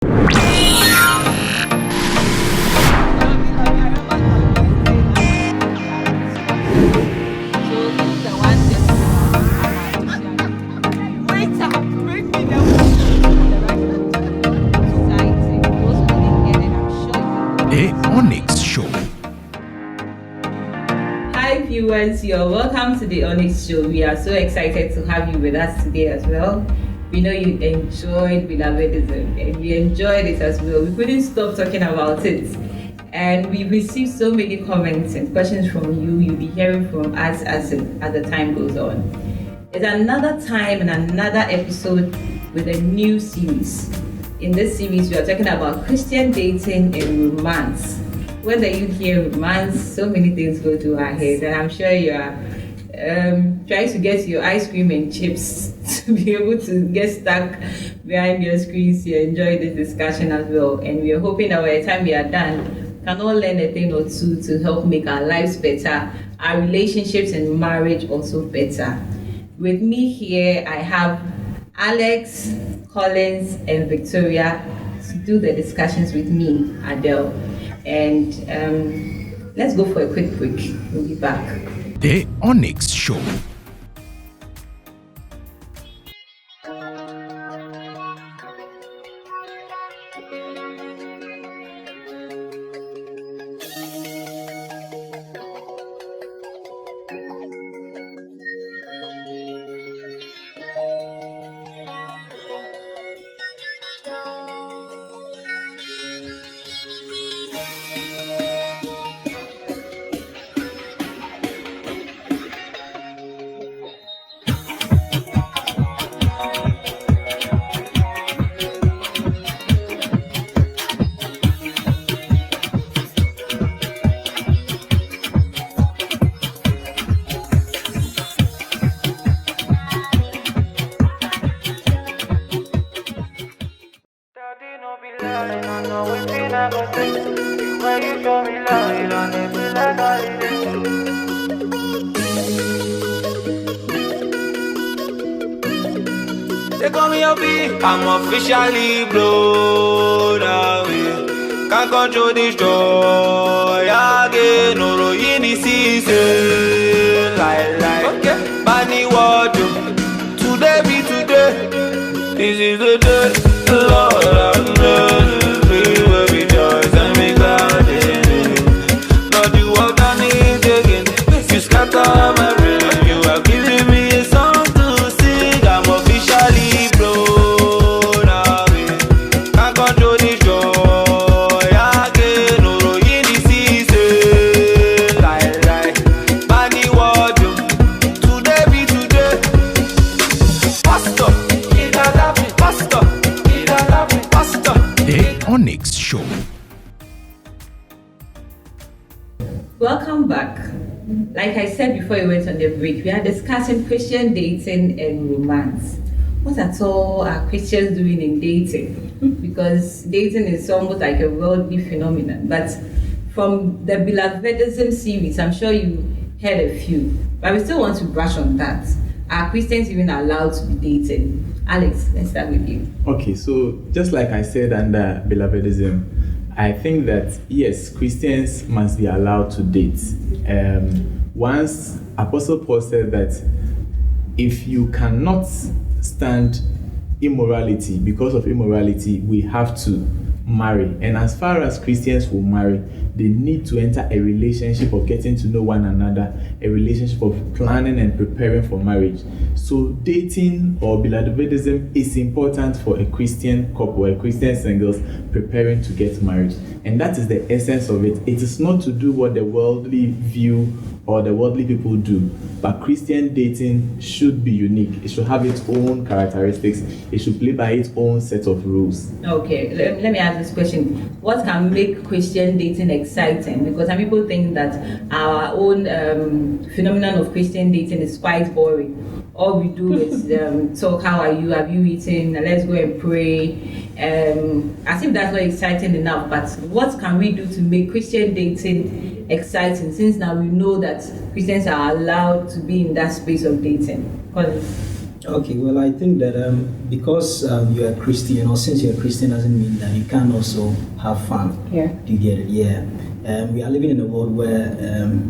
The OnyxShow. Hi viewers, you're welcome to the OnyxShow. We are so excited to have you with us today as well. We know you enjoyed belovedism and we enjoyed it as well. We couldn't stop talking about it. And we received so many comments and questions from you. You'll be hearing from us as the time goes on. It's another time and another episode with a new series. In this series, we are talking about Christian dating and romance. When the youth hear romance, so many things go through our heads, and I'm sure you are trying to get your ice cream and chips to be able to get stuck behind your screens to enjoy this discussion as well. And we are hoping that by the time we are done, we can all learn a thing or two to help make our lives better, our relationships and marriage also better. With me here, I have Alex, Collins, and Victoria to do the discussions with me, Adele. And let's go for a quick break. We'll be back. The OnyxShow. They call me a B, I'm officially blown away. Can't control this joy again. No, no, in the season. Like, okay. Bani wardrobe. Today be today. This is the day. Lord, I'm done. We will rejoice and be glad in it. Lord, you have done it again. You scatter my brain. You have given me a song to sing. I'm officially blown away. Can't control this joy again. No, no, in the season. Like, Bani wardrobe. Today be today. Pastor, it a love. Pastor, it a love. Pastor. The OnyxShow. Welcome back. Like I said before we went on the break, we are discussing Christian dating and romance. What at all are Christians doing in dating? Because dating is almost like a worldly phenomenon. But from the belovedism series, I'm sure you heard a few. But we still want to brush on that. Are Christians even allowed to be dating? Alex, let's start with you. Okay, so just like I said under belovedism, I think that yes, Christians must be allowed to date. Once Apostle Paul said that if you cannot stand immorality, because of immorality, we have to marry. And as far as Christians will marry, they need to enter a relationship of getting to know one another, a relationship of planning and preparing for marriage. So dating or belovedism is important for a Christian couple, a Christian singles preparing to get married. And that is the essence of it. It is not to do what the worldly view or the worldly people do, but Christian dating should be unique. It should have its own characteristics. It should play by its own set of rules. Okay, let me ask this question. What can make Christian dating exciting? Because some people think that our own phenomenon of Christian dating is quite boring. All we do is talk, how are you, have you eaten, let's go and pray. As if that's not exciting enough, but what can we do to make Christian dating exciting, since now we know that Christians are allowed to be in that space of dating? Okay, well, I think that because you're a Christian, or since you're a Christian, doesn't mean that you can also have fun. Yeah. Do you get it? Yeah. We are living in a world where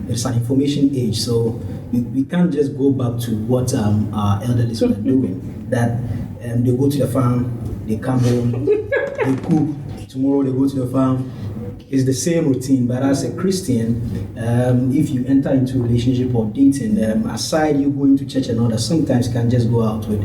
it's an information age, so we can't just go back to what our elderly were doing. That they go to the farm, they come home, they cook. Tomorrow they go to the farm. It's the same routine, but as a Christian, if you enter into a relationship or dating, aside you going to church and all that, sometimes you can just go out with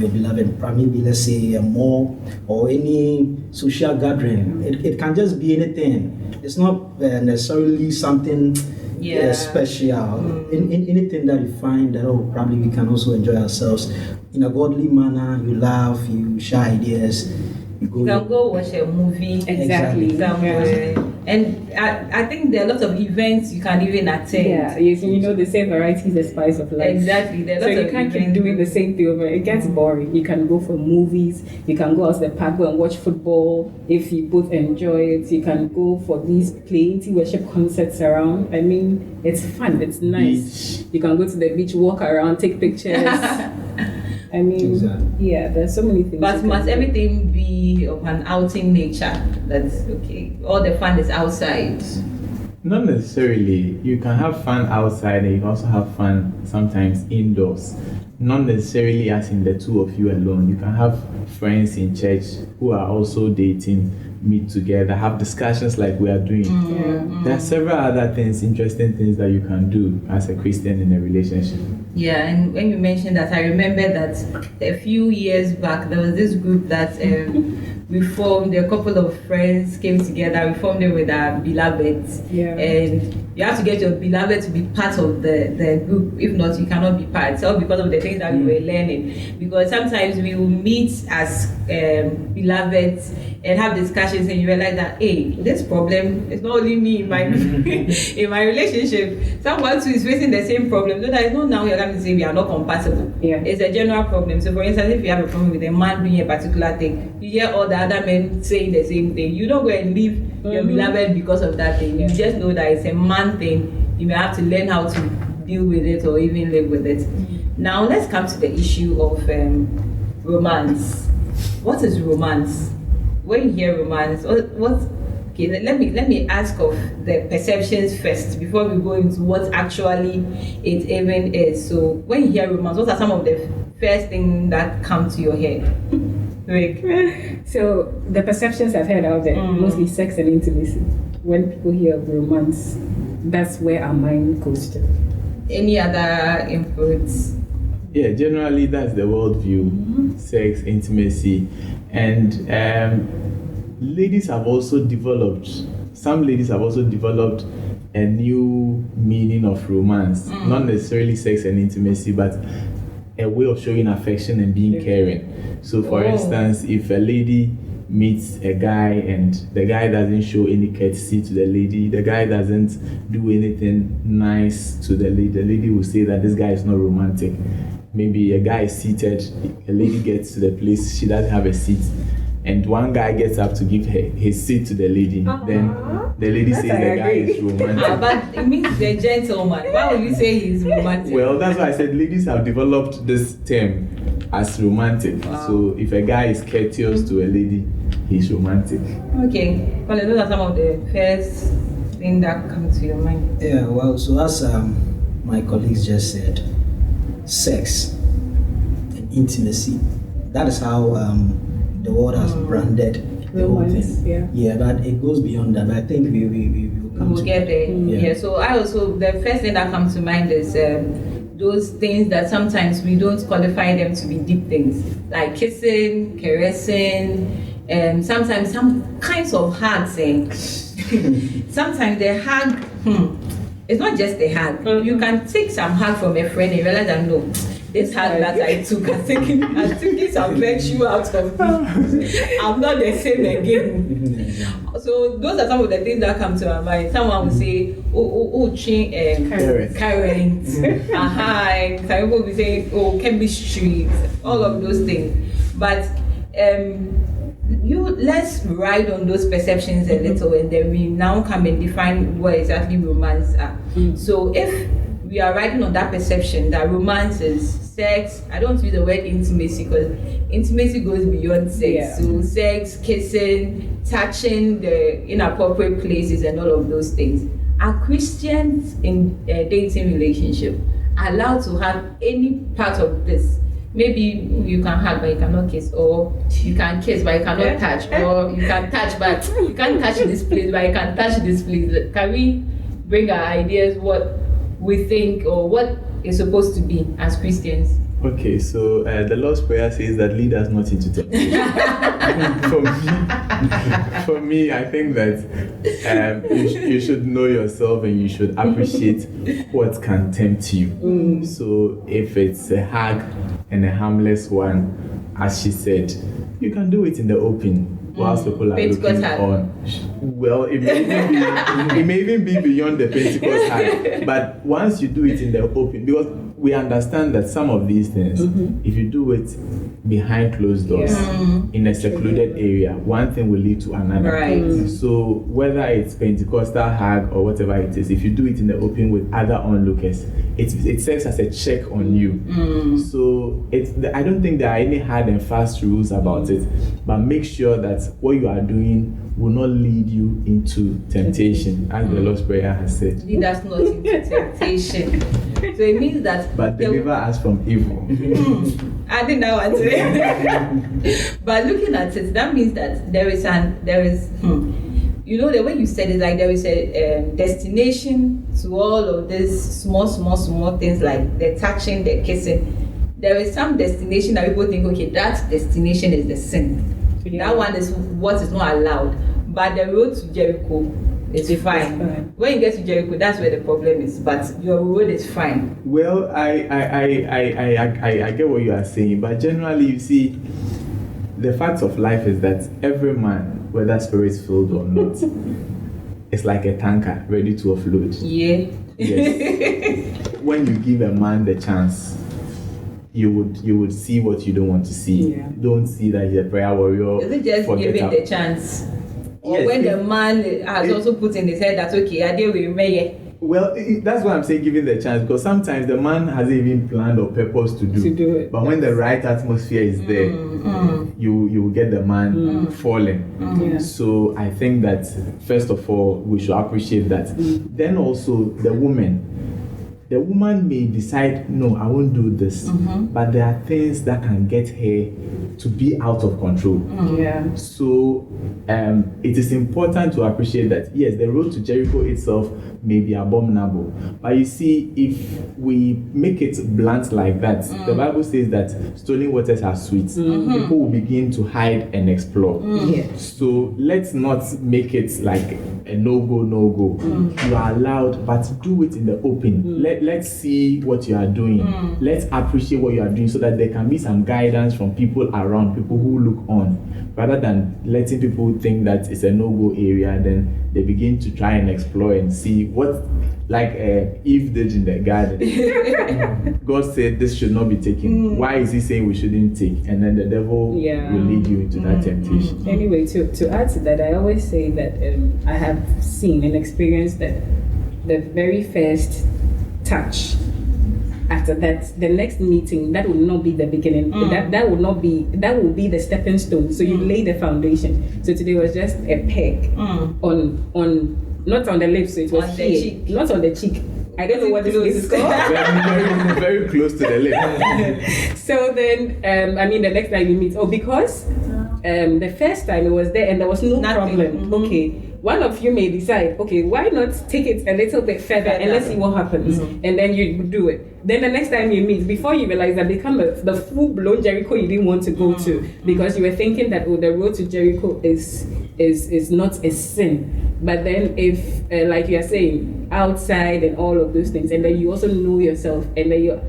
your beloved, maybe let's say a mall or any social gathering. It can just be anything. It's not necessarily something special. Anything that you find that, probably we can also enjoy ourselves in a godly manner. You laugh, you share ideas. You can go watch a movie exactly somewhere. And I think there are lots of events you can even attend. Yeah, you know, they say variety is the spice of life. Exactly. So you can't keep doing the same thing over. It gets boring. You can go for movies. You can go out to the park, go and watch football. If you both enjoy it, you can go for these plenty worship concerts around. I mean, it's fun. It's nice. You can go to the beach, walk around, take pictures. I mean, yeah, there's so many things. But must everything be of an outing nature? That's okay. All the fun is outside. Not necessarily. You can have fun outside and you can also have fun sometimes indoors. Not necessarily as in the two of you alone. You can have friends in church who are also dating, meet together, have discussions like we are doing. There are several other things, interesting things that you can do as a Christian in a relationship. Yeah, and when you mentioned that, I remember that a few years back, there was this group that we formed. A couple of friends came together. We formed it with our beloveds. Yeah. And you have to get your beloved to be part of the group. If not, you cannot be part. It's all because of the things that we were learning. Because sometimes we will meet as beloveds and have discussions, and you realize that, hey, this problem is not only me in my in my relationship. Someone who is facing the same problem. So that it's not now you're going to say we are not compatible. Yeah. It's a general problem. So for instance, if you have a problem with a man doing a particular thing, you hear all the other men saying the same thing. You don't go and leave your beloved because of that thing. You just know that it's a man thing. You may have to learn how to deal with it or even live with it. Now let's come to the issue of romance. What is romance? When you hear romance, what? Okay, let me ask of the perceptions first before we go into what actually it even is. So when you hear romance, what are some of the first things that come to your head? Rick? So the perceptions I've heard out there, mostly sex and intimacy. When people hear of romance, that's where our mind goes to. Any other inputs? Yeah, generally that's the worldview, sex, intimacy, and ladies have also developed, some ladies have also developed a new meaning of romance, not necessarily sex and intimacy, but a way of showing affection and being caring. So for instance, if a lady meets a guy and the guy doesn't show any courtesy to the lady, the guy doesn't do anything nice to the lady will say that this guy is not romantic. Maybe a guy is seated, a lady gets to the place, she doesn't have a seat, and one guy gets up to give his seat to the lady. Then the lady says the guy is romantic. But it means the gentleman. Why would you say he's romantic? Well, that's why I said ladies have developed this term as romantic. So if a guy is courteous to a lady, he's romantic. Okay, well, those are some of the first things that come to your mind. Yeah, well, so as my colleagues just said, sex and intimacy, that is how the world has branded the whole thing. Yeah, but it goes beyond that. But I think we will come we'll get there. Yeah, so I also, the first thing that comes to mind is those things that sometimes we don't qualify them to be deep things, like kissing, caressing, and sometimes some kinds of hugs. Sometimes the hug, it's not just a hug. You can take some hug from a friend and realize that no, this hug that I took, I'm taking some virtue out of me. I'm not the same again. So those are some of the things that come to my mind. Someone will say, current, some people will say, chemistry, all of those things. But let's ride on those perceptions a little, and then we now come and define what exactly romance are. So if we are riding on that perception that romance is sex. I don't use the word intimacy because intimacy goes beyond sex. Yeah. So sex, kissing, touching the inappropriate places, and all of those things. Are Christians in a dating relationship allowed to have any part of this? Maybe you can hug but you cannot kiss, or you can kiss but you cannot touch, or you can touch but you can't touch this place but you can touch this place. Can we bring our ideas, what we think or what is supposed to be as Christians? Okay, so the Lord's Prayer says that lead us not into temptation. for me, I think that you should know yourself and you should appreciate what can tempt you. So if it's a hug and a harmless one, as she said, you can do it in the open. Whilst people are looking on. Well, it may even be beyond the Pentecost high. But once you do it in the open, because we understand that some of these things, if you do it behind closed doors, in a secluded area, one thing will lead to another. Right. So whether it's Pentecostal hug or whatever it is, if you do it in the open with other onlookers, it serves as a check on you. So I don't think there are any hard and fast rules about it, but make sure that what you are doing will not lead you into temptation, as the Lord's Prayer has said. Lead us not into temptation. So it means that. But deliver us from evil. I didn't know what to say. But looking at it, that means that there is you know, the way you said it, like there is a destination to all of these small things like the touching, the kissing. There is some destination that people think, okay, that destination is the sin. Yeah. That one is what is not allowed. But the road to Jericho is fine. When you get to Jericho, that's where the problem is. But your road is fine. Well, I get what you are saying, but generally, you see, the fact of life is that every man, whether spirit-filled or not, is like a tanker ready to offload. Yeah. Yes. When you give a man the chance, you would see what you don't want to see. Yeah. Don't see that he's a prayer warrior. Is it just giving the chance? Or when the man has also put in his head that, okay, I deal with me. Well, that's why I'm saying giving the chance, because sometimes the man hasn't even planned or purpose to do it. But when the right atmosphere is there, you will get the man falling. Yeah. So I think that first of all, we should appreciate that. Then also the woman may decide, no, I won't do this. But there are things that can get her to be out of control. Yeah. So it is important to appreciate that, yes, the road to Jericho itself may be abominable. But you see, if we make it blunt like that, the Bible says that stolen waters are sweet. People will begin to hide and explore. So let's not make it like a no-go. You are allowed, but do it in the open. Let's see what you are doing. Let's appreciate what you are doing so that there can be some guidance from people around, people who look on, rather than letting people think that it's a no-go area. Then they begin to try and explore and see what, like Eve did in the garden. God said this should not be taken. Why is he saying we shouldn't take? And then the devil will lead you into that temptation. Anyway, to add to that, I always say that I have seen and experienced that the very first touch, after that, the next meeting, that will not be the beginning. That will be the stepping stone. So you lay the foundation. So today was just a peg on not on the lips, so it was on the here, cheek. Not on the cheek. I don't know what this is called. very, very close to the lip. So then, the next time we meet, because the first time it was there and there was no problem. Okay, one of you may decide, okay, why not take it a little bit further and let's see what happens, and then you do it. Then the next time you meet, before you realize that become the full-blown Jericho you didn't want to go to, because you were thinking that the road to Jericho is not a sin. But then if, like you are saying, outside and all of those things, and then you also know yourself, and then you,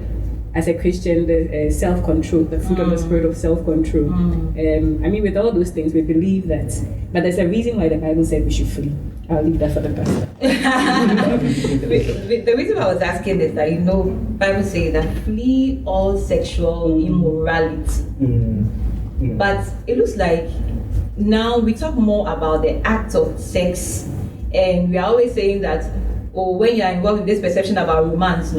as a Christian, the self-control, the fruit of the spirit of self-control. With all those things, we believe that. But there's a reason why the Bible said we should flee. I'll leave that for the pastor. The reason I was asking is that, Bible says that flee all sexual immorality. But it looks like now we talk more about the act of sex, and we are always saying that, when you are involved in this perception about romance,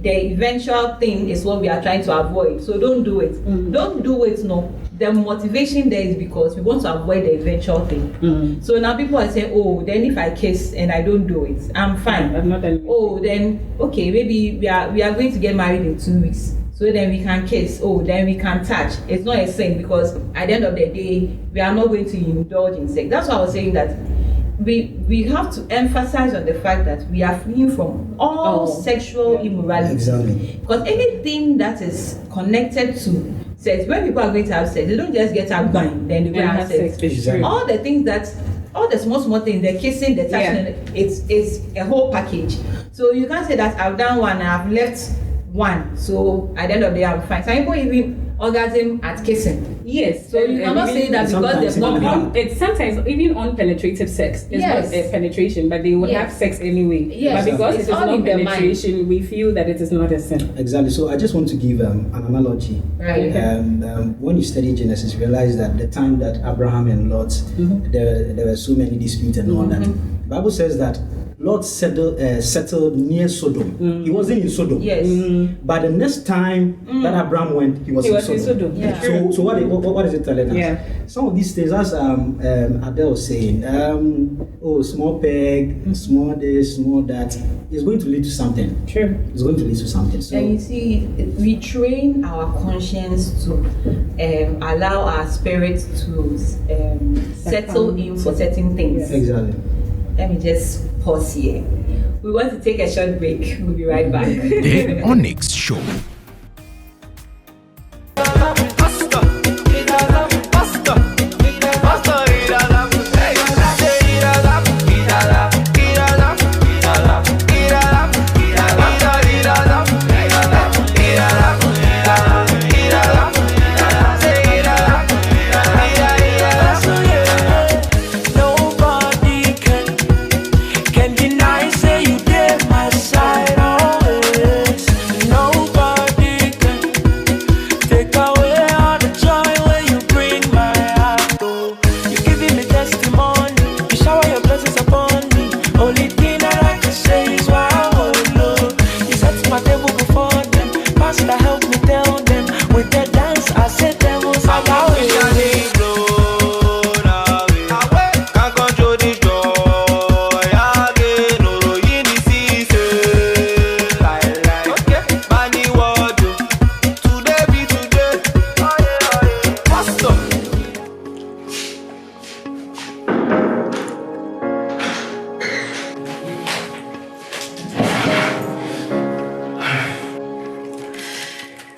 the eventual thing is what we are trying to avoid. So don't do it. Don't do it, no. The motivation there is because we want to avoid the eventual thing. So now people are saying, oh, then if I kiss and I don't do it, I'm fine. I'm not done. Oh, then okay, maybe we are going to get married in 2 weeks. So then we can kiss. Oh, then we can touch. It's not a sin because at the end of the day, we are not going to indulge in sex. That's why I was saying that we have to emphasize on the fact that we are fleeing from all sexual immorality. Exactly. Because anything that is connected to sex, when people are going to have sex, they don't just get up bang, then they go and have sex. Exactly. All the things that, all the small things, the kissing, the touching, it's a whole package. So you can't say that I've done one, I've left one, so at the end of the day I'm fine. Some people even orgasm at kissing. Yes. So you cannot say that because they've not done. It's sometimes even unpenetrative sex. It's not a penetration, but they will have sex anyway. Yes. But because It's it is all not in the mind. penetration, we feel that it is not a sin. Exactly. So I just want to give an analogy. Right. When you study Genesis, you realize that the time that Abraham and Lot, there were so many disputes and all that. The Bible says that Lot settled near Sodom. He wasn't in Sodom. Yes. But the next time that Abraham went, he was in Sodom. Yeah. So what is it telling us? Yeah. Some of these things, as Adele was saying, small peg, small this, small that, is going to lead to something. True. It's going to lead to something. So And you see, we train our conscience to allow our spirit to settle in for certain things. exactly. Let me just pause here. We want to take a short break. We'll be right back. The Onyx Show.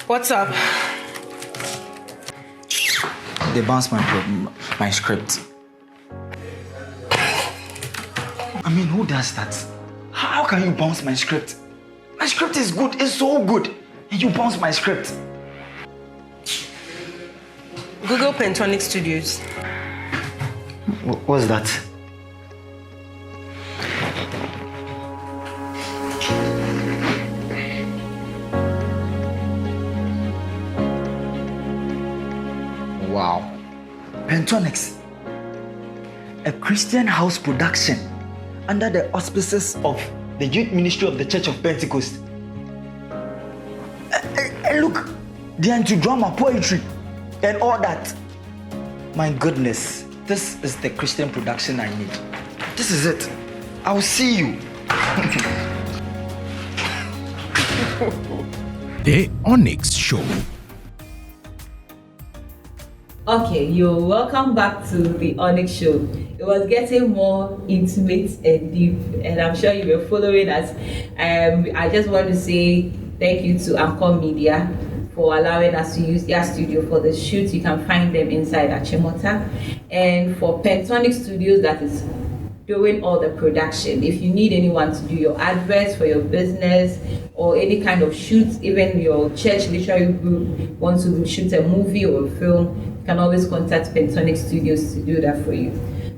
What's up? They bounced my script. I mean, who does that? How can you bounce my script? My script is good, it's so good. And you bounce my script. Google Pentonic Studios. What's that? Wow. Pentonics. A Christian house production under the auspices of the youth ministry of the Church of Pentecost. Look, they are into drama, poetry, and all that. My goodness, this is the Christian production I need. This is it. I'll see you. The Onyx Show. Okay, you're welcome back to the Onyx Show. It was getting more intimate and deep, and I'm sure you were following us. I just want to say thank you to Anchor Media for allowing us to use their studio for the shoot. You can find them inside Achimota. And for Pentonic Studios, that is doing all the production. If you need anyone to do your adverts for your business or any kind of shoots, even your church literary group wants to shoot a movie or a film, you can always contact Pentonic Studios to do that for you.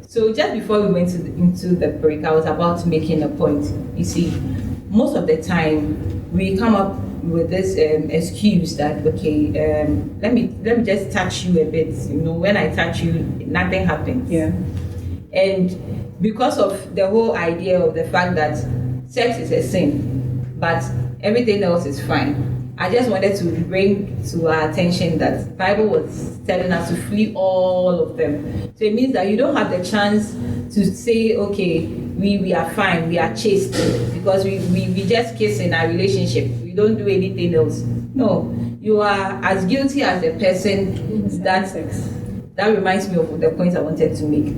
So just before we went into the break, I was about making a point. You see, most of the time we come up with this excuse that let me just touch you a bit. You know, when I touch you, nothing happens. Yeah. And because of the whole idea of the fact that sex is a sin, but everything else is fine. I just wanted to bring to our attention that the Bible was telling us to flee all of them. So it means that you don't have the chance to say, okay, we are fine, we are chaste, because we just kiss in our relationship. We don't do anything else. No, you are as guilty as the person. That reminds me of the points I wanted to make.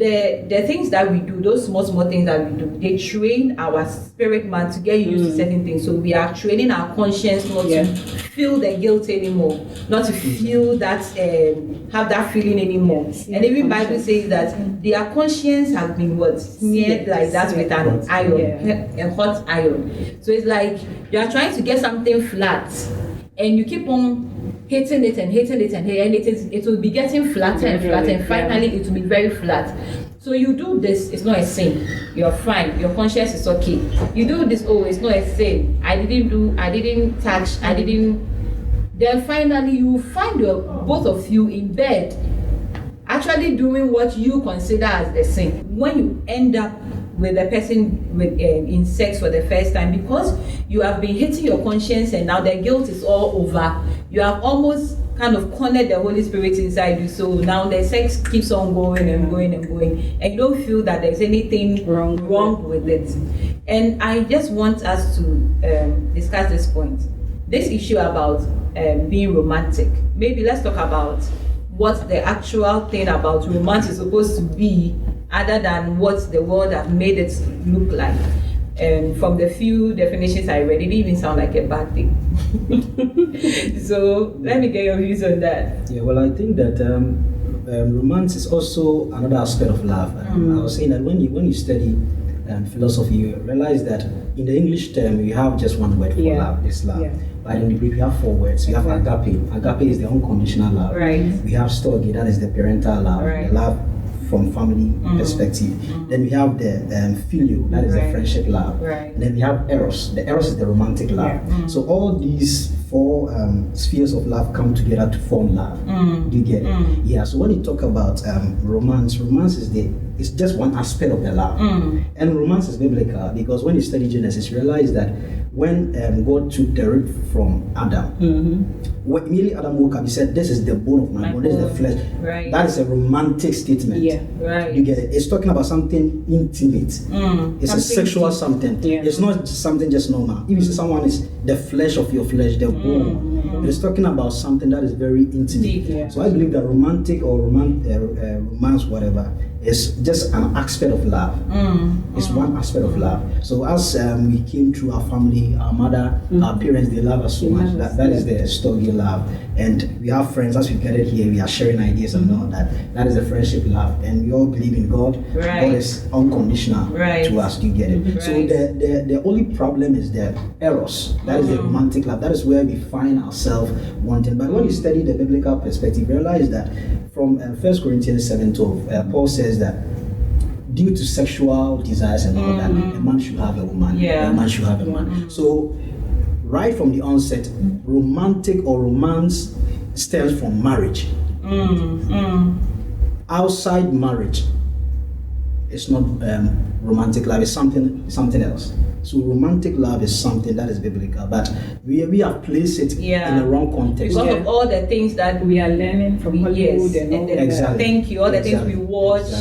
The things that we do, those small things that we do, they train our spirit man to get used to certain things. So we are training our conscience not to feel the guilt anymore, not to feel that have that feeling anymore. And even Bible says that their conscience has been smeared like that with an iron, a hot iron. So it's like you are trying to get something flat, and you keep on hitting it and it will be getting flatter and flatter, and finally it will be very flat. So you do this, it's not a sin, you're fine, your conscience is okay. You do this, oh, it's not a sin, I didn't touch, then finally you find both of you in bed actually doing what you consider as the sin. When you end up with a person in sex for the first time, because you have been hitting your conscience and now the guilt is all over, you have almost kind of cornered the Holy Spirit inside you. So now the sex keeps on going and going and going, and you don't feel that there's anything wrong with it. And I just want us to discuss this point, this issue about being romantic. Maybe let's talk about what the actual thing about romance is supposed to be, other than what the world has made it look like. From the few definitions I read, it didn't even sound like a bad thing. So let me get your views on that. Yeah, well, I think that romance is also another aspect of love. I was saying that when you study philosophy, you realize that in the English term you have just one word for love, it's love. Yeah. But in the Greek we have four words. We have agape. Agape is the unconditional love. Right. We have storge, that is the parental love, the love from family perspective. Then we have the filial, that is the friendship love. Right. And then we have eros. The eros is the romantic love. So all these four spheres of love come together to form love. Do you get it? Yeah. So when you talk about romance is just one aspect of the love. And romance is biblical, because when you study Genesis, you realize that when God took the rib from Adam, when immediately Adam woke up, he said, "This is the bone of my bone, this is the flesh." Right. That is a romantic statement. Yeah. Right. You get it? It's talking about something intimate. It's something a sexual something. Yeah. It's not just something just normal. If you say someone is the flesh of your flesh, the bone, it's talking about something that is very intimate. Yeah. So I believe that romantic or romance, whatever, is just an aspect of love. It's one aspect of love. So as we came through our family, our mother, our parents, they love us so much. That is the story love. And we have friends, as we gathered here, we are sharing ideas and all that. That is the friendship love. And we all believe in God. Right. God is unconditional to us. Do you get it? Right. So the only problem is the eros. That is the romantic love. That is where we find ourselves wanting. But when you study the biblical perspective, you realize that from 1 Corinthians 7:12, Paul says that due to sexual desires and all that, a man should have a woman, a man should have a man. So right from the onset, romantic or romance stems from marriage. Outside marriage, it's not romantic love, it's something else. So romantic love is something that is biblical, but we have placed it in the wrong context. Because of all the things that we are learning from Hollywood and all that. Exactly. Thank you. All the things we watch,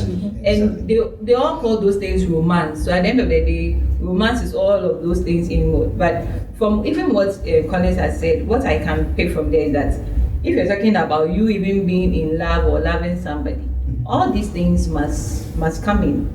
and they all call those things romance. So at the end of the day, romance is all of those things in one. But from even what Collins has said, what I can pick from there is that if you're talking about you even being in love or loving somebody, all these things must come in.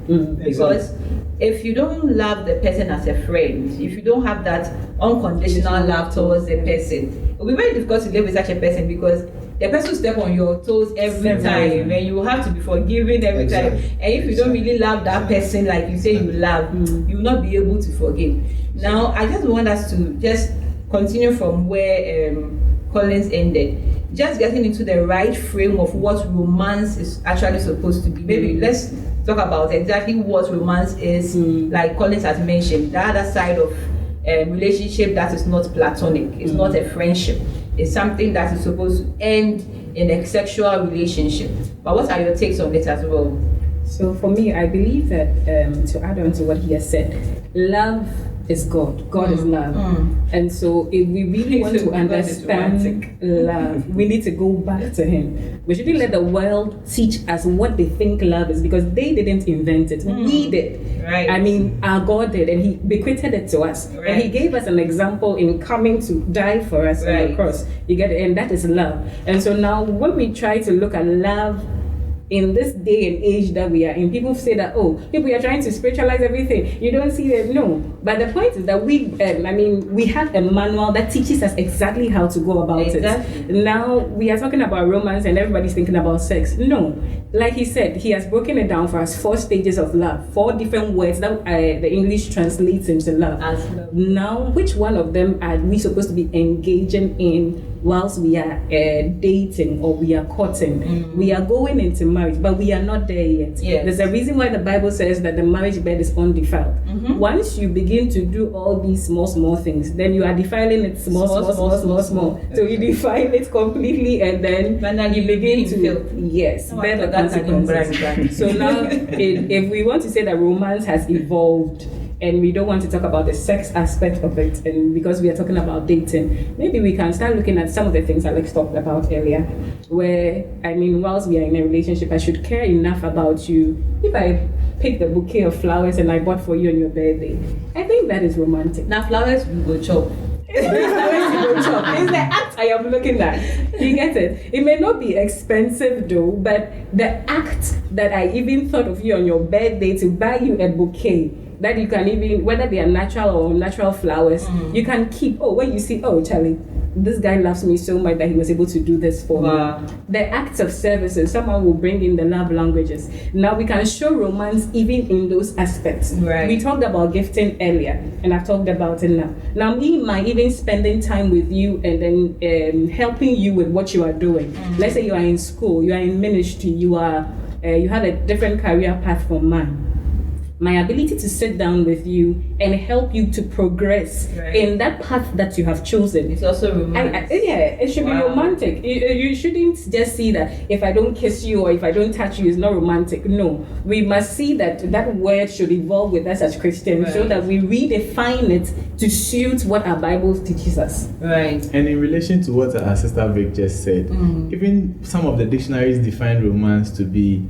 Because if you don't love the person as a friend, if you don't have that unconditional love towards the person, it will be very difficult to live with such a person, because the person will step on your toes every time, and you have to be forgiving every time. And if you don't really love that person like you say you love, you will not be able to forgive. Now, I just want us to just continue from where Collins ended. Just getting into the right frame of what romance is actually supposed to be. Maybe let's talk about exactly what romance is, like Collins has mentioned, the other side of a relationship that is not platonic, it's not a friendship, it's something that is supposed to end in a sexual relationship. But what are your takes on it as well? So for me, I believe that to add on to what he has said, love is God. God is love. And so if we really want to understand love, we need to go back to Him. We shouldn't let the world teach us what they think love is, because they didn't invent it. We did. Right. I mean, our God did, and He bequeathed it to us. Right. And He gave us an example in coming to die for us on the cross. You get it? And that is love. And so now when we try to look at love in this day and age that we are in, people say that, oh, people are trying to spiritualize everything. You don't see that. No. But the point is that we have a manual that teaches us exactly how to go about it. Now we are talking about romance and everybody's thinking about sex. No. Like he said, he has broken it down for us, 4 stages of love, 4 different words that the English translates into love. As love. Now, which one of them are we supposed to be engaging in whilst we are dating or we are courting? We are going into marriage, but we are not there yet. Yes. There's a reason why the Bible says that the marriage bed is undefiled. Once you begin to do all these small things, then you are defiling it small. So you defile it completely, and then you begin to bear the consequences. So now, if we want to say that romance has evolved, and we don't want to talk about the sex aspect of it, and because we are talking about dating, maybe we can start looking at some of the things Alex talked about earlier, where, I mean, whilst we are in a relationship, I should care enough about you. If I pick the bouquet of flowers and I bought for you on your birthday, I think that is romantic. Now flowers we go chop. It's the act I am looking at. You get it? It may not be expensive though, but the act that I even thought of you on your birthday to buy you a bouquet that you can even, whether they are natural or unnatural flowers, you can keep. Oh, when you see, oh, Charlie, this guy loves me so much that he was able to do this for me. The acts of services, someone will bring in the love languages. Now we can show romance even in those aspects. Right. We talked about gifting earlier, and I've talked about it now. Now me, even spending time with you and then helping you with what you are doing. Let's say you are in school, you are in ministry, you have a different career path from mine. My ability to sit down with you and help you to progress in that path that you have chosen. It's also romantic. It should be romantic. You shouldn't just see that if I don't kiss you or if I don't touch you, it's not romantic. No, we must see that that word should evolve with us as Christians, so that we redefine it to suit what our Bible teaches us. Right. And in relation to what our sister Vic just said, even some of the dictionaries define romance to be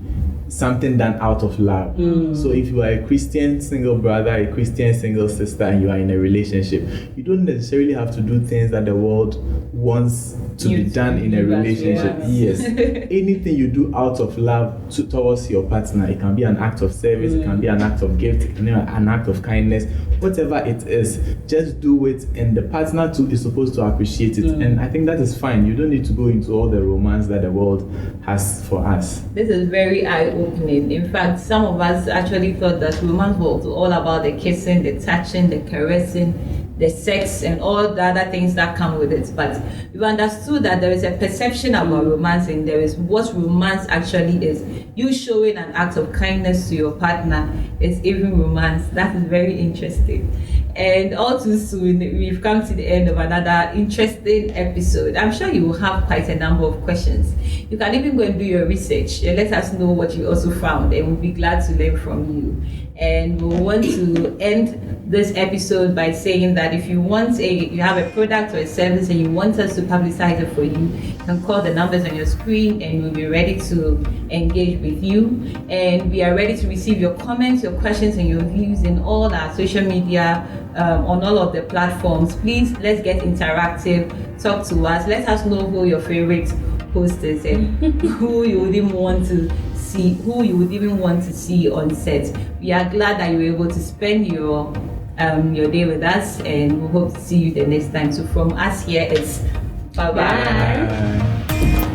something done out of love. So if you are a Christian single brother, a Christian single sister, and you are in a relationship, you don't necessarily have to do things that the world wants to be done in a relationship. Yes. Anything you do out of love towards your partner, it can be an act of service, it can be an act of gift, it can be an act of kindness, whatever it is, just do it, and the partner too is supposed to appreciate it. And I think that is fine. You don't need to go into all the romance that the world has for us. This is very eye-opening. In fact, some of us actually thought that romance was all about the kissing, the touching, the caressing, the sex, and all the other things that come with it. But we've understood that there is a perception about romance, and there is what romance actually is. You showing an act of kindness to your partner is even romance. That is very interesting. And all too soon, we've come to the end of another interesting episode. I'm sure you will have quite a number of questions. You can even go and do your research and let us know what you also found, and we'll be glad to learn from you. And we want to end this episode by saying that if you have a product or a service and you want us to publicize it for you, you can call the numbers on your screen and we'll be ready to engage with you. And we are ready to receive your comments, your questions, and your views in all our social media, on all of the platforms. Please, let's get interactive. Talk to us. Let us know who your favorite host is and who you would even want to see on set. We are glad that you were able to spend your day with us, and we hope to see you the next time. So from us here, it's bye-bye. Bye.